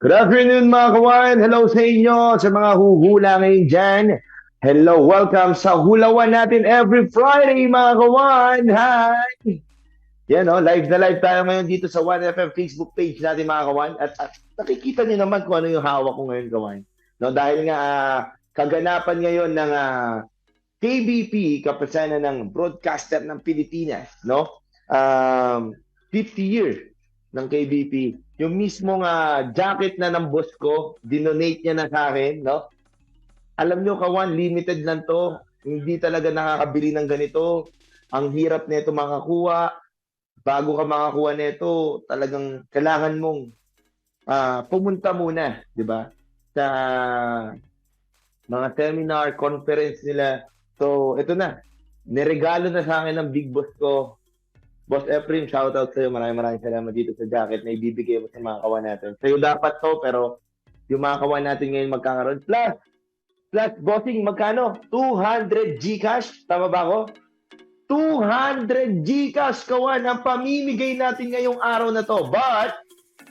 Good afternoon mga kawan. Hello sa inyo, sa mga huhula ngayon dyan. Hello, welcome sa hulawan natin every Friday mga kawan. Hi! Yan live na live tayo ngayon dito sa 1FM Facebook page natin mga kawan. At nakikita niyo naman kung ano yung hawak ko ngayon kawan. No, dahil nga kaganapan ngayon ng KBP, kapisanan ng Broadcaster ng Pilipinas, no? 50 year ng KBP. Yung mismong jacket na ng boss ko, dinonate niya na sa akin, no? Alam nyo, kawan, limited lang to. Hindi talaga nakakabili ng ganito. Ang hirap nito makakuha. Bago ka makakuha nito, talagang kailangan mong pumunta muna, di ba? Sa mga seminar, conference nila. So, ito na. Niregalo na sa akin ng big boss ko. Boss Efren, shoutout sa'yo. Maraming salamat dito sa jacket na ibibigay mo sa mga kawan natin. Sa'yo dapat to, pero yung mga kawan natin ngayon magkakaroon. Plus, bossing, magkano? 200 Gcash? Tama ba ako? 200 Gcash, kawan, ang pamimigay natin ngayong araw na to. But,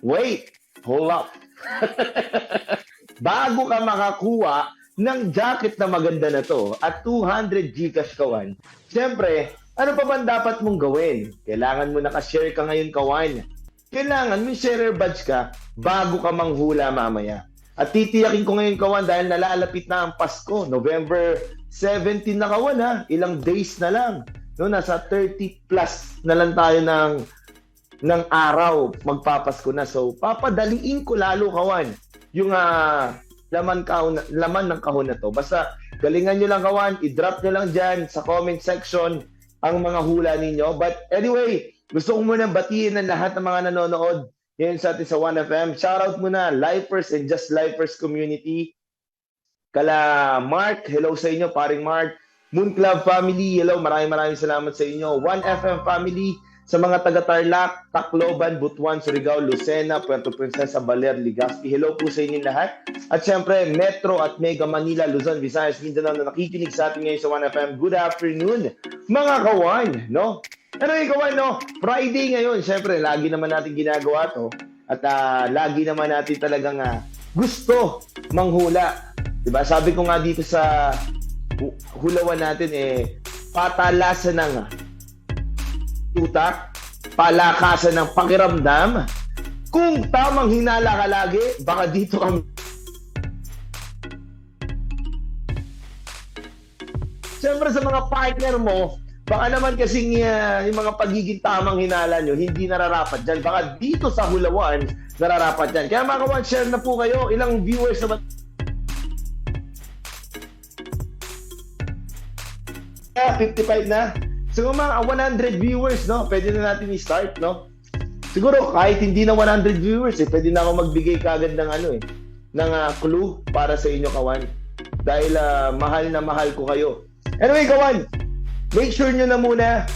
wait, hold up. Bago ka makakuha ng jacket na maganda na to at 200 Gcash, kawan, siyempre, ano pa ba dapat mong gawin? Kailangan mo nakashare ka ngayon, kawan. Kailangan may sharer badge ka bago ka manghula mamaya. At titiyakin ko ngayon, kawan, dahil nalalapit na ang Pasko. November 17 na, kawan, ha? Ilang days na lang. No, nasa 30 plus na lang tayo ng araw magpapasko na. So, papadaliin ko lalo, kawan, yung laman ng kahon na to. Basta galingan nyo lang, kawan. I-drop nyo lang dyan sa comment section ang mga hula ninyo. But anyway, gusto ko muna batiin ng lahat ng mga nanonood ngayon sa atin sa 1FM. Shoutout muna, Lifers and Just Lifers community. Kala Mark, hello sa inyo, paring Mark. Moon Club family, hello, maraming salamat sa inyo. 1FM family, sa mga taga-Tarlac, Tacloban, Butuan, Surigao, Lucena, Puerto Princesa, Baler, Legazpi. Hello po sa inyo lahat. At syempre, Metro at Mega Manila, Luzon, Visayas, Mindanao na nakikinig sa atin ngayon sa 1FM. Good afternoon, mga kawan, no? Ano yung kawan, no? Friday ngayon, syempre, lagi naman natin ginagawa to. At lagi naman natin talagang gusto manghula. Diba? Sabi ko nga dito sa hulawan natin, patalasan ng utak, palakasan ng pakiramdam. Kung tamang hinala ka lagi, baka dito kami. Siyempre sa mga partner mo, baka naman kasing yung mga pagiging tamang hinala nyo, hindi nararapat dyan. Baka dito sa hulawan, nararapat dyan. Kaya mga kawan, share na po kayo. Ilang viewers naman? 55 na. So mga 100 viewers, no? Pwede na natin i-start, no? Siguro kahit hindi na 100 viewers, pwede na ako magbigay kagad ng ng clue para sa inyo, kawan. Dahil mahal na mahal ko kayo. Anyway, kawan, make sure nyo na muna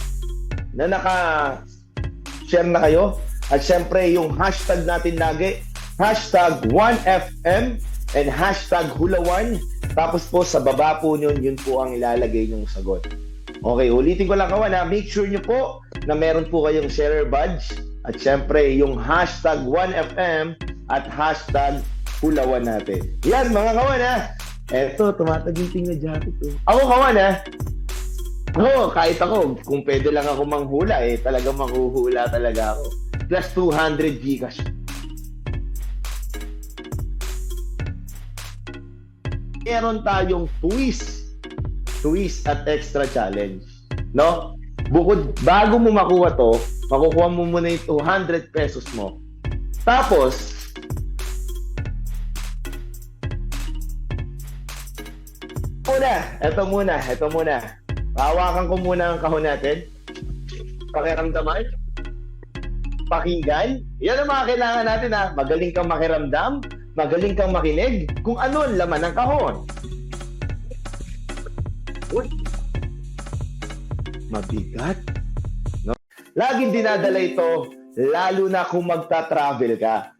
na naka-share na kayo. At syempre, yung hashtag natin lagi, hashtag 1FM and hashtag hulawan. Tapos po sa baba po yun po ang ilalagay nyong sagot. Okay, ulitin ko lang, kawan, make sure nyo po na meron po kayong sharer badge at syempre yung hashtag 1FM at hashtag hulawan natin. Yan mga kawan, eto, tumataginting na jacket to. Ako, kawan, kahit ako, kung pwede lang ako manghula, talagang mahuhula talaga ako. Plus 200 Gcash. Meron tayong twist at extra challenge, no? Bago mo makuha to, makukuha mo muna yung 200 pesos mo. Tapos, ito muna. Hawakan ko muna ang kahon natin. Pakiramdaman. Pakinggan. Yan ang mga kailangan natin, Magaling kang makiramdam, magaling kang makinig kung ano ang laman ng kahon. Uy, mabigat, no? Laging dinadala ito, lalo na kung magta-travel ka.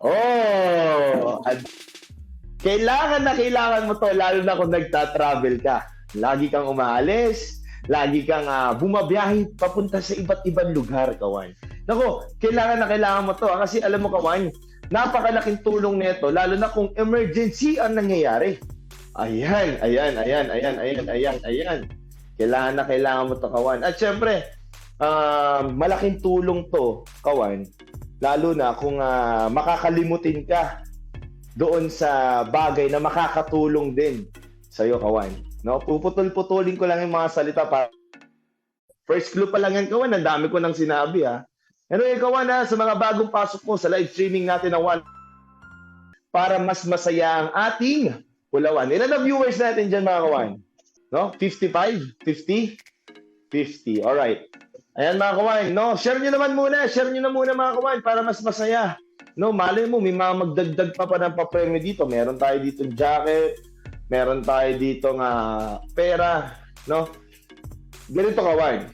Kailangan mo to, lalo na kung nagta-travel ka. Lagi kang umaalis, lagi kang bumabiyahe papunta sa iba't ibang lugar, kawan. Nako, kailangan mo to. Kasi alam mo, kawan, Napakalaking tulong nito, lalo na kung emergency ang nangyayari. Ayan. Kailangan mo to, kawan. At syempre, malaking tulong to, kawan, lalo na kung makakalimutin ka doon sa bagay na makakatulong din sa'yo, kawan. No? Puputol-putulin ko lang yung mga salita para first clue pa lang yan, kawan. Ang dami ko nang sinabi, ha. Anyway, kawan, sa mga bagong pasok ko sa live streaming natin ng One para mas masaya ang ating Kulawan. Ilan na viewers natin dyan, mga kawan? No? 55? 50? 50. Alright. Ayan, mga kawan. No? Share nyo naman muna. Share nyo na muna, mga kawan, para mas masaya. No? Malay mo, may mga magdagdag pa ng papremyo dito. Meron tayo dito jacket. Meron tayo dito nga pera. No? Ganito, kawan.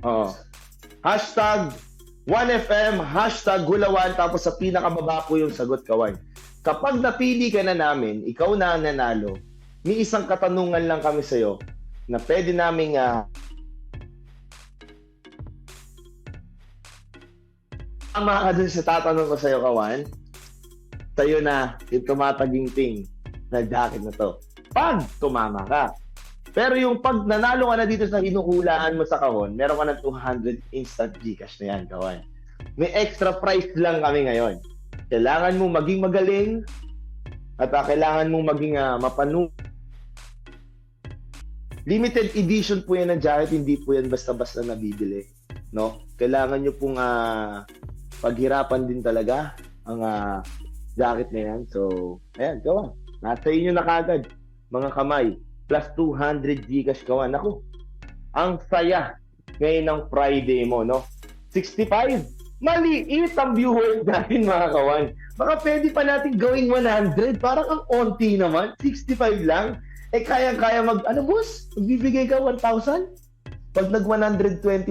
Oo. Hashtag 1FM, hashtag Gulawan, tapos sa pinakababa po yung sagot, kawan. Kapag napili ka na namin, ikaw na ang nanalo, may isang katanungan lang kami sa'yo na pwede naming tama ka dun sa tatanong ko sa'yo, kawan. Sa'yo na yung tumataginting na jacket na to. Pag tumama ka. Pero yung pag nanalo ka na dito sa hinuhulaan mo sa kahon, meron ka ng 200 instant Gcash na yan, kawan. May extra price lang kami ngayon. Kailangan mo maging magaling at kailangan mo maging mapanu. Limited edition po yan ng jacket, hindi po yan basta-basta nabibili. No? Kailangan nyo pong paghirapan din talaga ang jacket na yan. So, ayan, kawan. Nasa inyo na kagad, mga kamay. Plus 200 Gcash, kawan. Ako, ang saya ngayon ng Friday mo, no? 65? Maliit ang viewers natin, mga kawan. Baka pwede pa natin gawing 100. Parang ang onti naman. 65 lang. Eh, kayang-kaya ano, boss? Magbibigay ka 1,000? Pag nag-125?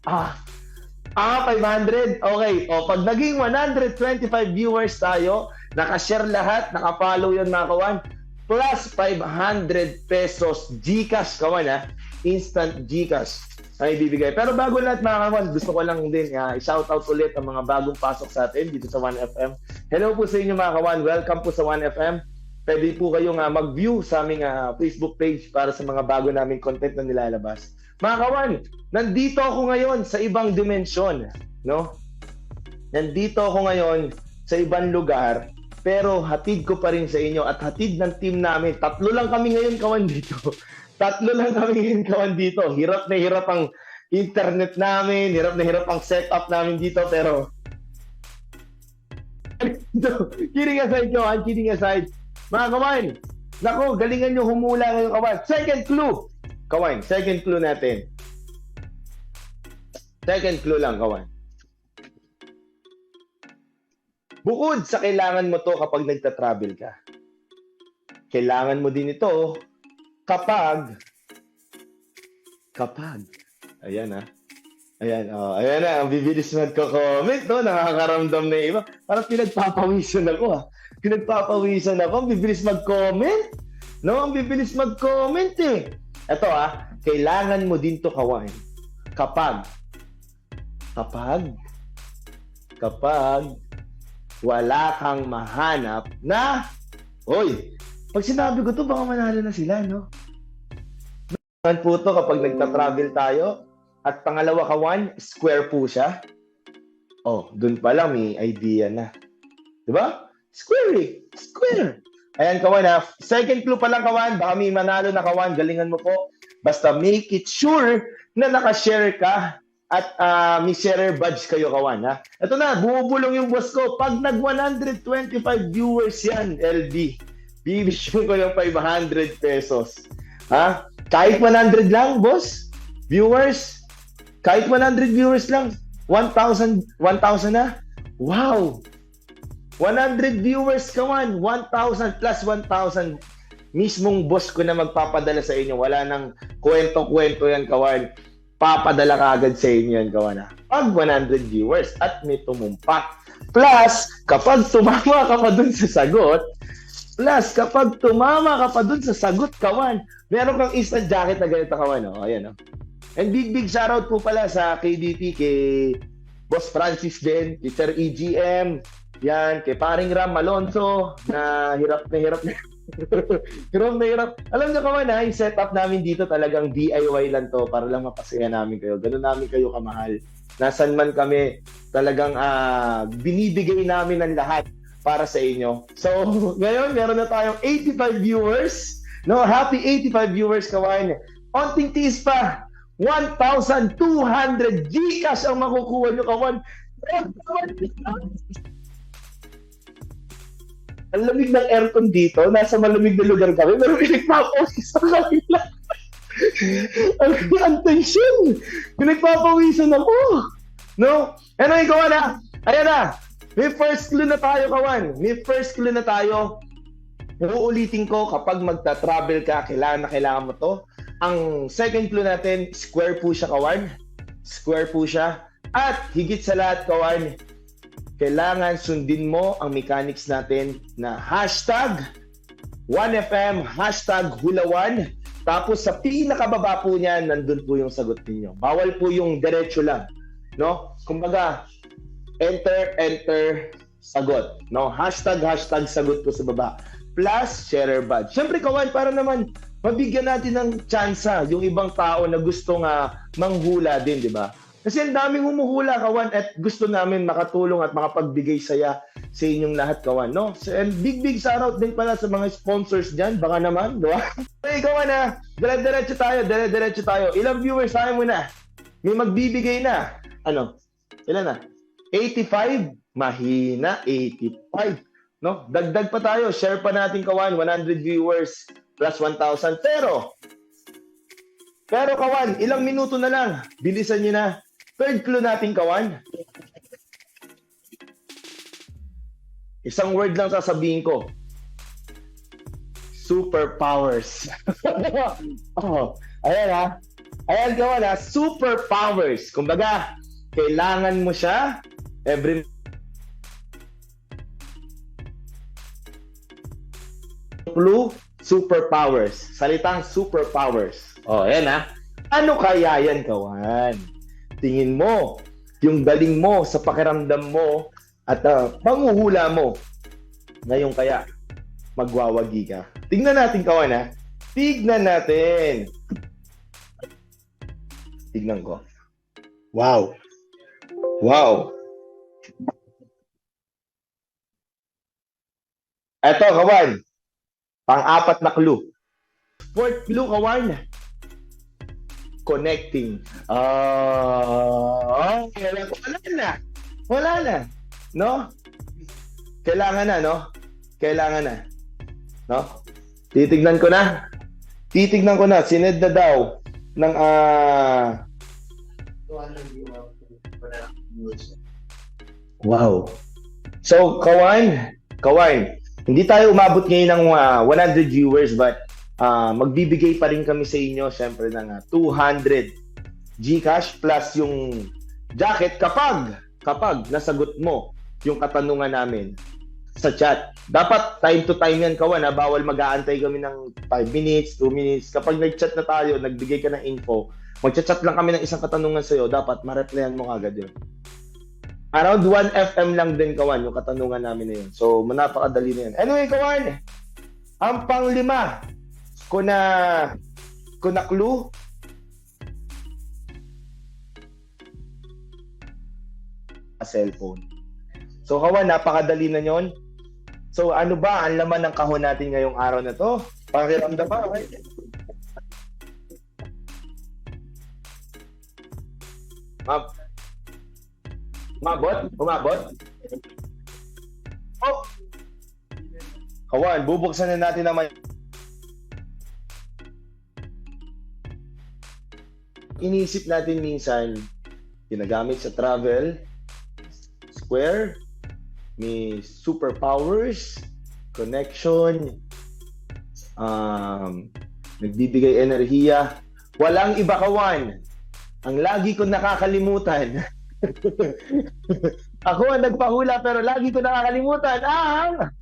500. Okay. O, pag naging 125 viewers tayo, nakashare lahat, nakafollow yun, mga kawan, plus 500 pesos Gcash, kawan, ha? Instant Gcash ay bibigay. Pero bago lahat, mga kawan, gusto ko lang din i-shoutout ulit ang mga bagong pasok sa atin dito sa 1FM. Hello po sa inyo, mga kawan. Welcome po sa 1FM. Pwede po kayong mag-view sa aming Facebook page para sa mga bago naming content na nilalabas. Mga kawan, nandito ako ngayon sa ibang dimensyon, no? Nandito ako ngayon sa ibang lugar, pero hatid ko pa rin sa inyo at hatid ng team namin. Tatlo lang kami ngayon, kawan, dito. Tatlo lang kami ngayon, kawan, dito. Hirap na hirap ang internet namin, hirap na hirap ang setup namin dito, pero kidding aside, kawan, kidding aside. Mga kawan, nako, galingan nyo humula ngayon, kawan. Second clue, kawan, second clue natin. Second clue lang, kawan. Bukod sa kailangan mo to kapag nagta-travel ka, kailangan mo din ito kapag, ayan ayan na, ang bibilis magko-comment, no? Nakakaramdam na iba. Parang pinagpapawisan ako, Pinagpapawisan ako, ang bibilis mag-comment, no? Ang bibilis mag-comment, eh. Ito, kailangan mo din to, kawan, kapag wala kang mahanap na, pag sinabi ko to, baka manalo na sila, no? Naman po to kapag nagta-travel tayo. At pangalawa, kawan, square po siya. Dun pa lang may idea na. Diba? Square. Ayan, kawan, second clue pa lang, kawan. Baka may manalo na, kawan. Galingan mo po. Basta make it sure na nakashare ka at may share badge kayo, kawan, ha? Ito na, bumubulong yung boss ko. Pag nag-125 viewers yan, LB, bibisyon ko yung 500 pesos. Ha? Kahit 100 lang, boss? Viewers? Kahit 100 viewers lang, 1,000 na? Wow! 100 viewers, kawan, 1,000 plus 1,000. Mismong boss ko na magpapadala sa inyo. Wala nang kwento-kwento yan, kawan. Papadala ka agad sa inyo yan, kawan. Pag 100 viewers at may tumumpak. Plus, kapag tumama ka pa dun sa sagot, kawan, meron kang instant jacket na ganito, kawan. Ayan, And big shoutout po pala sa KDP, kay Boss Francis din, kay Sir EGM, yan, kay paring Ram Alonso, na hirap na hirap na hirap na hirap. Alam niyo kaman ha, yung setup namin dito talagang DIY lang to para lang mapasaya namin kayo. Ganun namin kayo kamahal. Nasaan man kami, talagang binibigay namin ang lahat para sa inyo. So, ngayon, meron na tayong 85 viewers. No, happy 85 viewers, kawan. Onting tiis pa. 1,200 Gcash ang makukuha nyo, kawan. Ang lamig ng aircon dito. Nasa malamig na lugar kami. Pero pinagpapawisan sa kanila. Ang tension. Pinagpapawisan ako. No? Anyway, kawan ha. Ayan na. May first clue na tayo, kawan. May first clue na tayo. Uulitin ko, kapag magta-travel ka, kailangan mo to. Ang second clue natin, square po siya, kawan. Square po siya. At higit sa lahat, kawan, kailangan sundin mo ang mechanics natin na hashtag 1FM, hashtag hulawan. Tapos sa pinakababa po niyan, nandun po yung sagot ninyo. Bawal po yung diretso lang. No? Kumbaga, enter, sagot. No? Hashtag sagot po sa baba. Plus, sharer badge. Siyempre, kawan, para naman mabigyan natin ng tsansa yung ibang tao na gustong manghula din, di ba? Kasi ang daming humuhula, kawan, at gusto namin makatulong at makapagbigay saya sa inyong lahat, kawan, no? And big shoutout din pala sa mga sponsors dyan, baka naman, di ba? Okay, kawan, dire-diretso tayo. Ilang viewers tayo muna? May magbibigay na. Ano? Ilan na? 85? Mahina, 85. No? Dagdag pa tayo, share pa natin, kawan, 100 viewers plus 1,000. Pero kawan, ilang minuto na lang. Bilisan nyo na. Third clue natin, kawan. Isang word lang sasabihin ko. Superpowers. Oh, ayan ha. Ayan, kawan ha. Superpowers. Kumbaga, kailangan mo siya every clue, superpowers. Salitang superpowers. Oh, ayan ha. Ano kaya yan, kawan? Tingin mo, yung galing mo sa pakiramdam mo at panguhula mo. Ngayon kaya, magwawagi ka. Tignan natin, kawan ha. Tignan natin. Tignan ko. Wow. Eto, kawan. Pang-apat na clue. Fourth clue, kawan. Connecting. Wala na. No? Kailangan na, no? No? Titignan ko na. Sined na daw ng Wow. So, kawan, hindi tayo umabot ngayon ng 100 viewers, but magbibigay pa rin kami sa inyo syempre ng 200 Gcash plus yung jacket kapag nasagot mo yung katanungan namin sa chat. Dapat time to time yan, kawan, bawal mag-aantay kami ng 5 minutes, 2 minutes. Kapag nag-chat na tayo, nagbigay ka ng info, mag-chat lang kami ng isang katanungan sa'yo, dapat ma-replyan mo kagad yun. Around 1 FM lang din, kawan, yung katanungan namin na yun. So, napakadali na yun. Anyway, kawan, ang pang-5 ko na clue, a cellphone. So, kawan, napakadali na yun. So, ano ba ang laman ng kahon natin ngayong araw na to? Pakiramdam ba? Okay? Umabot? Oh! Kawan, bubuksan na natin naman. Inisip natin minsan, ginagamit sa travel, square, may superpowers, connection, nagbibigay enerhiya. Walang iba, kawan. Ang lagi ko nakakalimutan. Ako ang nagpahula pero lagi ko nakakalimutan ang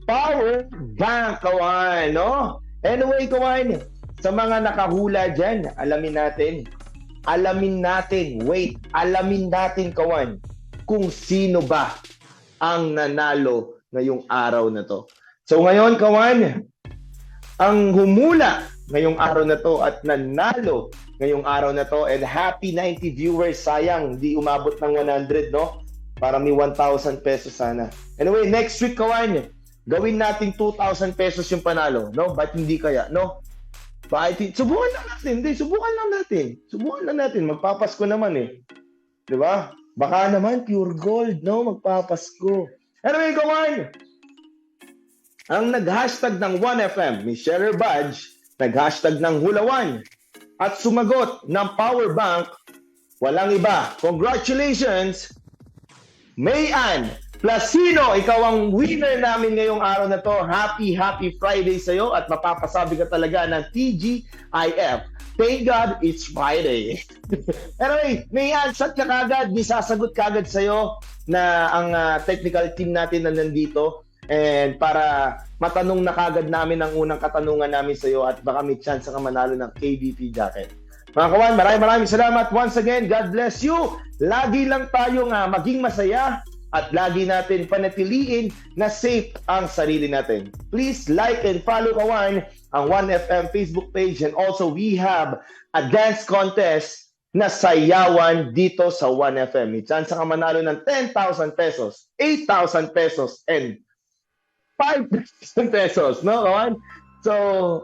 power bank, kawan, no? Anyway, kawan, sa mga nakahula dyan, alamin natin alamin natin, kawan, kung sino ba ang nanalo ngayong araw na to. So ngayon, kawan, ang humula ngayong araw na to at nanalo ngayong araw na to, and happy 90 viewers, sayang di umabot ng 100, no? Para may 1,000 pesos sana. Anyway, next week, kawan, gawin natin 2,000 pesos yung panalo, no? Ba't hindi kaya, no? Subukan lang natin. Magpapasko naman eh. Di ba? Baka naman pure gold, no? Magpapasko. Anyway, kawan, ang nag-hashtag ng 1FM, Miss Sheryl Badge, nag-hashtag ng Hulawan, at sumagot ng power bank, walang iba. Congratulations, Mayan Placino, ikaw ang winner namin ngayong araw na to. Happy Friday sa'yo at mapapasabi ka talaga ng TGIF. Thank God it's Friday. Anyway, Mayan, shot ka kagad, di sasagot kagad sa'yo na ang technical team natin na nandito. And para matanong na kagad namin ang unang katanungan namin sa'yo at baka may chance ka manalo ng KBP jacket. Mga kawan, maraming salamat once again. God bless you. Lagi lang tayong maging masaya at lagi natin panatiliin na safe ang sarili natin. Please like and follow, kawan, ang 1FM Facebook page, and also we have a dance contest na sayawan dito sa 1FM. May chance ka manalo ng 10,000 pesos, 8,000 pesos, and 5,000 pesos, no, kawan? So,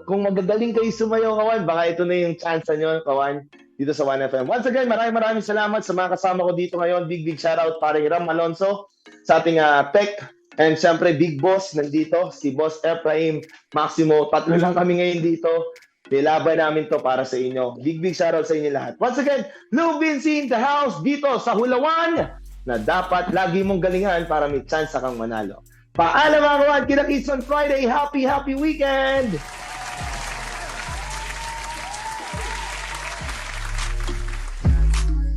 kung magagaling kayo sumayaw, kawan, baka ito na yung chance nyo, kawan, dito sa 1FM. Once again, maraming salamat sa mga kasama ko dito ngayon. Big shoutout paring Ram Alonso sa ating tech. And syempre, big boss nandito, si Boss Efraim Maximo. 3 lang kami ngayon dito. Nilaban namin to para sa inyo. Big shoutout sa inyo lahat. Once again, Lou Vinci in the house dito sa Hulawan na dapat lagi mong galingan para may chance kang manalo. Paalam mga kawan, kita-kits on Friday. Happy weekend!